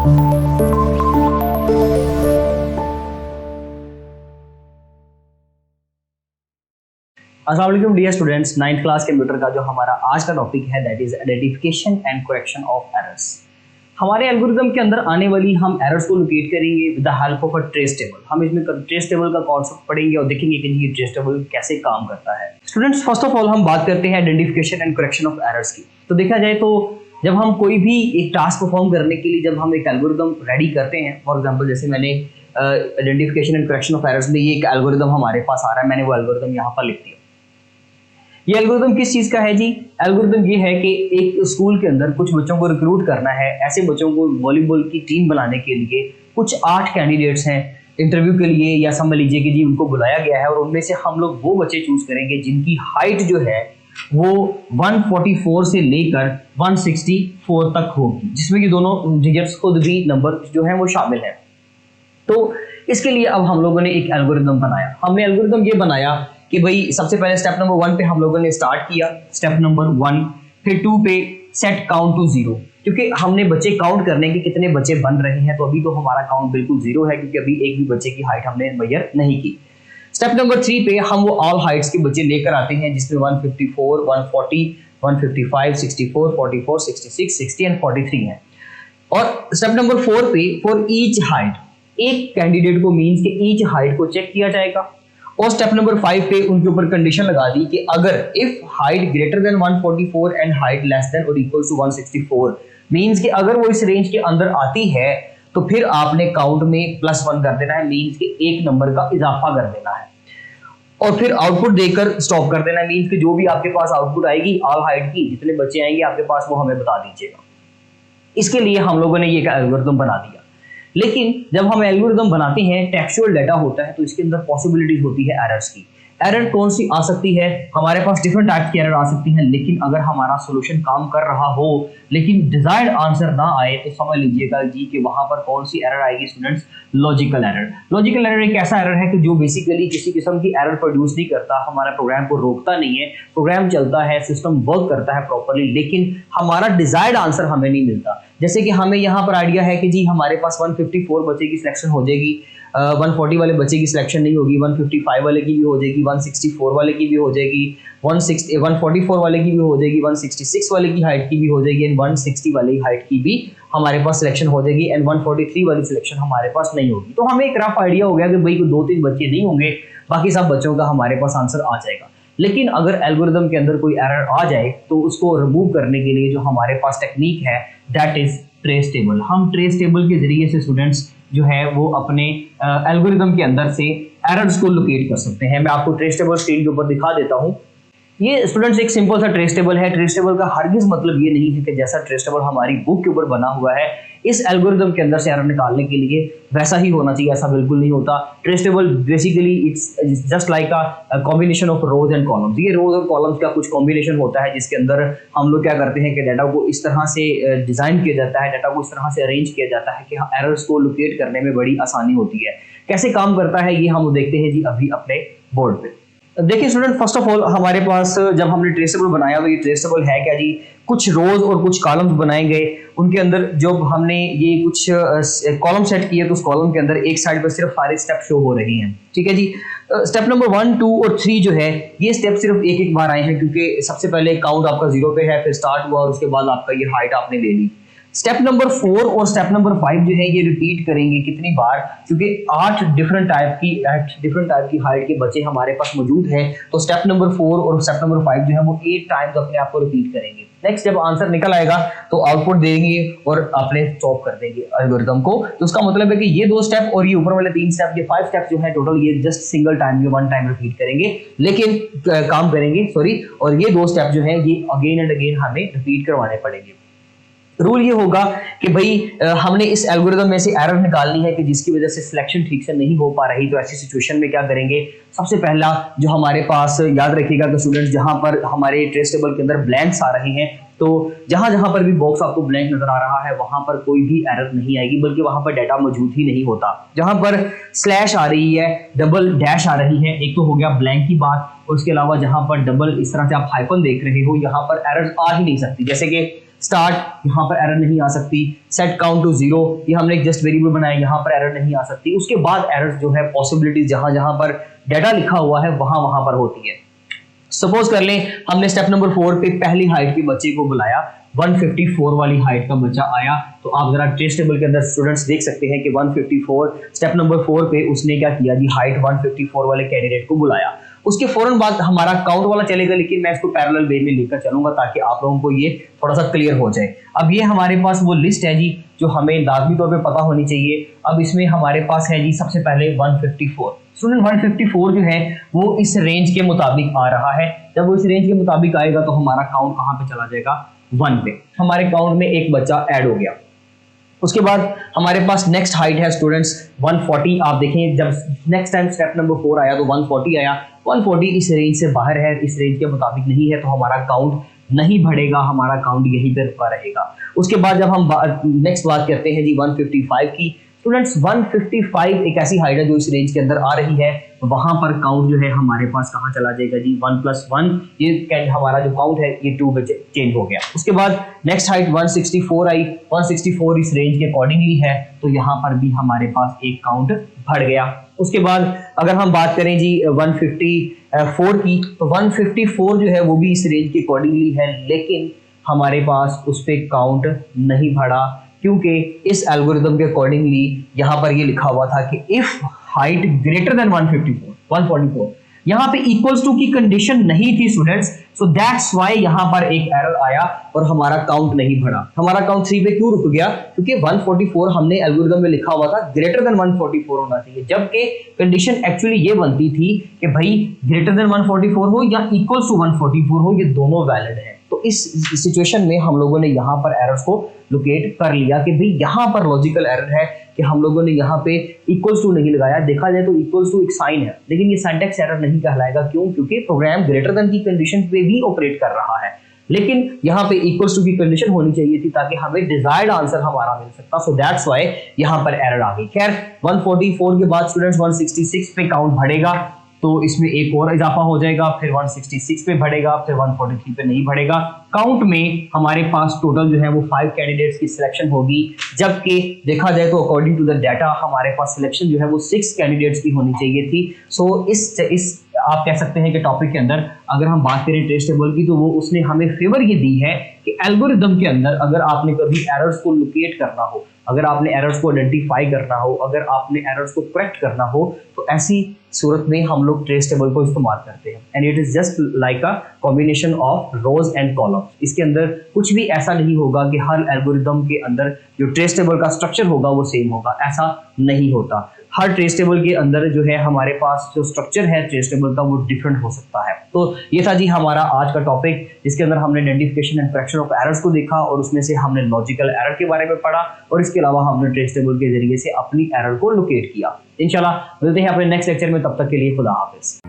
अस्सलाम वालेकुम dear students, 9th class computer का जो हमारा आज का टॉपिक है that is identification and correction of errors. हमारे एल्गोरिथम के अंदर आने वाली हम एरर्स को लोकेट करेंगे with the help of a trace table. हम इसमें ट्रेस टेबल का कॉन्सेप्ट पढ़ेंगे और देखेंगे कि ये ट्रेस टेबल कैसे काम करता है। स्टूडेंट्स, फर्स्ट ऑफ ऑल हम बात करते हैं identification and correction of errors की। तो देखा जाए तो जब हम कोई भी एक टास्क परफॉर्म करने के लिए जब हम एक एल्गोरिथम रेडी करते हैं, फॉर एग्जाम्पल जैसे मैंने identification and correction of errors में ये एक एल्गोरिथम हमारे पास आ रहा है, मैंने वो एल्गोरिथम यहाँ पर लिख दिया। ये एल्गोरिथम किस चीज का है जी? एल्गोरिथम ये है कि एक स्कूल के अंदर कुछ बच्चों को रिक्रूट करना है। ऐसे बच्चों को वॉलीबॉल की टीम बनाने के लिए कुछ 8 कैंडिडेट्स हैं इंटरव्यू के लिए, या समझ लीजिए कि जी उनको बुलाया गया है और उनमें से हम लोग वो बच्चे चूज करेंगे जिनकी हाइट जो है वो 144 से लेकर 164 तक होगी, जिसमें कि दोनों डिजिट्स खुद भी नंबर जो है वो शामिल है। तो इसके लिए अब हम लोगों ने एक एल्गोरिथम बनाया। हमने एल्गोरिथम ये बनाया कि भाई सबसे पहले स्टेप नंबर 1 पे हम लोगों ने स्टार्ट किया, स्टेप नंबर 1। फिर 2 पे सेट काउंट टू 0, क्योंकि हमने बच्चे काउंट करने के कितने बच्चे बन रहे हैं। तो अभी तो हमारा काउंट बिल्कुल 0 है क्योंकि अभी एक भी बच्चे की हाइट हमने मेजर नहीं की। स्टेप नंबर 3 पे हम वो ऑल हाइट्स के बच्चे लेकर आते हैं, जिसमें 154, 140, 155, 64, 44, 66, 60 एंड 43 है। और स्टेप नंबर 4 पे फॉर ईच हाइट एक कैंडिडेट को मींस के ईच हाइट को चेक किया जाएगा। और स्टेप नंबर 5 पे उनके ऊपर कंडीशन लगा दी कि अगर if height greater than 144 and height less than और इक्वल्स टू 164, मींस कि अगर वो इस रेंज के अंदर आती है तो फिर आपने काउंट में +1 कर देना है, मींस कि एक नंबर का इजाफा कर देना है और फिर आउटपुट देकर स्टॉप कर देना है। मींस कि जो भी आपके पास आउटपुट आएगी ऑल हाइट की, जितने बच्चे आएंगे आपके पास वो हमें बता दीजिएगा। इसके लिए हम लोगों ने ये एल्गोरिथम बना दिया। लेकिन जब हम एल्गोरिथम बनाते हैं, टेक्सचुअल डाटा होता है, तो इसके अंदर पॉसिबिलिटीज होती है एरर्स की। एरर कौन सी आ सकती है? हमारे पास डिफरेंट टाइप की एरर आ सकती है, लेकिन अगर हमारा सॉल्यूशन काम कर रहा हो लेकिन डिजायर्ड आंसर ना आए तो समझ लीजिएगा जी कि वहां पर कौन सी एरर आएगी students? Logical error. Logical error एक ऐसा एरर है कि जो बेसिकली किसी किस्म की एरर प्रोड्यूस नहीं करता, हमारा प्रोग्राम को रोकता नहीं है, प्रोग्राम चलता है, सिस्टम वर्क करता है प्रॉपर्ली, लेकिन हमारा डिजायर्ड आंसर हमें नहीं मिलता। जैसे कि हमें यहाँ पर आइडिया है कि जी हमारे पास 154 बच्चे की सिलेक्शन हो जाएगी, 140 वाले बच्चे की सिलेक्शन नहीं होगी, 155 वाले की भी हो जाएगी, 164 वाले की भी हो जाएगी, 144 वाले की भी हो जाएगी, 166 वाले की हाइट की भी हो जाएगी एंड 160 वाले हाइट की भी हमारे पास सिलेक्शन हो जाएगी एंड 143 वाली सिलेक्शन हमारे पास नहीं होगी। तो हमें एक रफ आइडिया हो गया कि भाई 2-3 बच्चे नहीं होंगे, बाकी सब बच्चों का हमारे पास आंसर आ जाएगा। लेकिन अगर एल्गोरिथम के अंदर कोई एरर आ जाए तो उसको रिमूव करने के लिए जो हमारे पास टेक्निक है दैट इज ट्रेस टेबल। हम ट्रेस टेबल के जरिए से स्टूडेंट्स जो है वो अपने एल्गोरिथम के अंदर से एरर्स को लोकेट कर सकते हैं। मैं आपको ट्रेस टेबल स्क्रीन के ऊपर दिखा देता हूं। ये स्टूडेंट्स एक सिंपल सा ट्रेस टेबल है। ट्रेस टेबल का हरगिज मतलब ये नहीं है कि जैसा ट्रेस टेबल हमारी बुक के ऊपर बना हुआ है इस एल्गोरिथम के अंदर से एरर निकालने के लिए वैसा ही होना चाहिए, ऐसा बिल्कुल नहीं होता। Trace table basically it's just like a combination of rose and columns. ये रोज और कॉलम्स का कुछ कॉम्बिनेशन होता है जिसके अंदर हम लोग क्या करते हैं कि डाटा को इस तरह से डिजाइन किया जाता है, डाटा को इस तरह से अरेंज किया जाता है कि एरर्स को लोकेट करने में बड़ी आसानी होती है। कैसे काम करता है ये हम देखते हैं जी अभी अपने बोर्ड पे। देखिए स्टूडेंट, फर्स्ट ऑफ ऑल हमारे पास जब हमने ट्रेस टेबल बनाया तो ये ट्रेस टेबल है क्या जी? कुछ रोज और कुछ कॉलम्स बनाए गए, उनके अंदर जब हमने ये कुछ कॉलम सेट किए तो उस कॉलम के अंदर एक साइड पर सिर्फ सारे स्टेप शो हो रही हैं। ठीक है जी। स्टेप नंबर 1, 2 और 3 जो है ये स्टेप सिर्फ एक बार आए हैं, क्योंकि सबसे पहले काउंट आपका 0 पे है, फिर स्टार्ट हुआ और उसके बाद आपका ये हाइट आपने ले ली। स्टेप नंबर 4 और स्टेप नंबर 5 जो है ये रिपीट करेंगे कितनी बार? क्योंकि 8 डिफरेंट टाइप की हाइट के बच्चे हमारे पास मौजूद हैं, तो स्टेप नंबर 4 और स्टेप नंबर 5 जो है वो 8 टाइम्स अपने आप को रिपीट करेंगे। नेक्स्ट जब आंसर निकल आएगा तो आउटपुट देंगे और अपने स्टॉप कर देंगे एल्गोरिथम को। तो उसका मतलब है कि ये 2 स्टेप और ये ऊपर वाले 3 स्टेप, ये 5 स्टेप जो है टोटल ये जस्ट सिंगल टाइम ये 1 टाइम रिपीट करेंगे, लेकिन काम करेंगे और ये 2 स्टेप जो है ये अगेन एंड अगेन हमें रिपीट करवाने पड़ेंगे। रूल ये होगा कि भाई हमने इस एल्गोरिथम में से एरर निकालनी है कि जिसकी वजह से सिलेक्शन ठीक से नहीं हो पा रही। तो ऐसी सिचुएशन में क्या करेंगे? सबसे पहला जो हमारे पास याद रखिएगा कि स्टूडेंट्स जहां पर हमारे ट्रेस टेबल के अंदर ब्लैंक्स आ रहे हैं, तो जहां जहां पर भी बॉक्स आपको ब्लैंक नजर आ रहा है वहां पर कोई भी एरर नहीं आएगी, बल्कि वहां पर डाटा मौजूद ही नहीं होता। जहां पर स्लैश आ रही है, डबल डैश आ रही है, एक तो हो गया ब्लैंक की बात, और उसके अलावा जहां पर डबल इस तरह से आप हाइफन देख रहे हो, यहाँ पर एरर आ ही नहीं सकती। जैसे कि स्टार्ट, यहाँ पर एरर नहीं आ सकती। सेट काउंट टू 0, ये हमने एक जस्ट वेरिएबल बनाया, यहाँ पर एरर नहीं आ सकती। उसके बाद एरर्स जो है पॉसिबिलिटीज जहां जहां पर डाटा लिखा हुआ है वहां पर होती है। सपोज कर लें हमने स्टेप नंबर 4 पे पहली हाइट के बच्चे को बुलाया, 154 वाली हाइट का बच्चा आया, तो आप जरा ट्रेस टेबल के अंदर स्टूडेंट्स देख सकते हैं कि 154 स्टेप नंबर 4 पे उसने क्या किया जी, हाइट 154 वाले कैंडिडेट को बुलाया। उसके फौरन बाद हमारा काउंट वाला चलेगा, लेकिन मैं इसको पैरेलल वे में लेकर चलूंगा ताकि आप लोगों को ये थोड़ा सा क्लियर हो जाए। अब ये हमारे पास वो लिस्ट है जी जो हमें लाजमी तौर पे पता होनी चाहिए। अब इसमें हमारे पास है जी सबसे पहले 154। स्टूडेंट 154 जो है वो इस रेंज के मुताबिक आ रहा है। जब वो इस रेंज के मुताबिक आएगा तो हमारा काउंट कहाँ पे चला जाएगा, 1 पे। हमारे काउंट में एक बच्चा ऐड हो गया। उसके बाद हमारे पास नेक्स्ट हाइट है स्टूडेंट्स 140। आप देखें जब नेक्स्ट टाइम स्टेप नंबर 4 आया तो 140 आया। 140 इस रेंज से बाहर है, इस रेंज के मुताबिक नहीं है, तो हमारा काउंट नहीं बढ़ेगा, हमारा काउंट यहीं पे रुका रहेगा। उसके बाद जब हम नेक्स्ट बात करते हैं जी 155 की, स्टूडेंट्स 155 एक ऐसी हाइट है जो इस रेंज के अंदर आ रही है, तो वहां पर काउंट जो है हमारे पास कहाँ चला जाएगा जी, 1 + 1, ये हमारा जो काउंट है ये 2 पे चेंज हो गया। उसके बाद नेक्स्ट हाइट 164 आई, 164 इस रेंज के अकॉर्डिंगली है, तो यहाँ पर भी हमारे पास एक काउंट बढ़ गया। उसके बाद अगर हम बात करें जी 154 की, तो 154 जो है वो भी इस रेंज के अकॉर्डिंगली है, लेकिन हमारे पास उस पर काउंट नहीं बढ़ा, क्योंकि इस एल्गोरिथम के अकॉर्डिंगली यहाँ पर ये लिखा हुआ था कि इफ हाइट ग्रेटर देन 144 यहाँ पे इक्वल्स टू की कंडीशन नहीं थी स्टूडेंट्स, सो दैट्स व्हाई यहाँ पर एक एरर आया और हमारा काउंट नहीं बढ़ा। हमारा काउंट 3 पे क्यों रुक गया, क्योंकि 144 हमने एल्गोरिथम में लिखा हुआ था ग्रेटर देन 144 होना चाहिए, जबकि कंडीशन एक्चुअली ये बनती थी कि भाई ग्रेटर देन 144 हो या इक्वल्स टू 144 हो, ये दोनों वैलिड है। तो इस सिचुएशन में हम लोगों ने यहाँ पर एरर्स को लोकेट कर लिया कि भाई यहाँ पर लॉजिकल एरर है कि हम लोगों ने यहाँ पे इक्वल्स टू नहीं लगाया। देखा जाए तो इक्वल्स टू एक साइन है, लेकिन ये सिंटैक्स एरर नहीं कहलाएगा। क्यों? क्योंकि प्रोग्राम ग्रेटर देन की कंडीशन पे भी ऑपरेट कर रहा है, लेकिन यहाँ पे इक्वल्स टू की कंडीशन होनी चाहिए थी ताकि हमें डिजायर्ड आंसर हमारा मिल सकता। सो दैट्स व्हाई यहाँ पर एरर आ गई। खैर 144 के बाद स्टूडेंट्स 166 पे काउंट बढ़ेगा, तो इसमें एक और इजाफा हो जाएगा, फिर 166 पे बढ़ेगा, फिर 143 पे नहीं बढ़ेगा। काउंट में हमारे पास टोटल जो है वो 5 कैंडिडेट्स की सिलेक्शन होगी, जबकि देखा जाए तो अकॉर्डिंग टू द डाटा हमारे पास सिलेक्शन जो है वो 6 कैंडिडेट्स की होनी चाहिए थी। सो इस आप कह सकते हैं कि टॉपिक के अंदर अगर हम बात करें ट्रेस टेबल की, तो वो उसने हमें फेवर ये दी है कि एल्गोरिदम के अंदर अगर आपने कभी एरर्स को लोकेट करना हो, अगर आपने एरर्स को आइडेंटिफाई करना हो, अगर आपने एरर्स को करेक्ट करना हो, तो ऐसी सूरत में हम लोग ट्रेस टेबल को इस्तेमाल करते हैं। And it is just like a combination of rose and columns. इसके अंदर कुछ भी ऐसा नहीं होगा कि हर एल्गोरिदम के अंदर जो ट्रेस टेबल का स्ट्रक्चर होगा वो सेम होगा, ऐसा नहीं होता। हर ट्रेस टेबल के अंदर जो है हमारे पास जो स्ट्रक्चर है ट्रेस टेबल का वो डिफरेंट हो सकता है। तो ये था जी हमारा आज का टॉपिक, जिसके अंदर हमने identification and correction of errors को देखा और उसमें से हमने लॉजिकल एरर के बारे में पढ़ा और इसके अलावा हमने ट्रेस टेबल के जरिए से अपनी एरर को लोकेट किया। इंशाल्लाह मिलते हैं अपने नेक्स्ट लेक्चर में, तब तक के लिए खुदा हाफिज।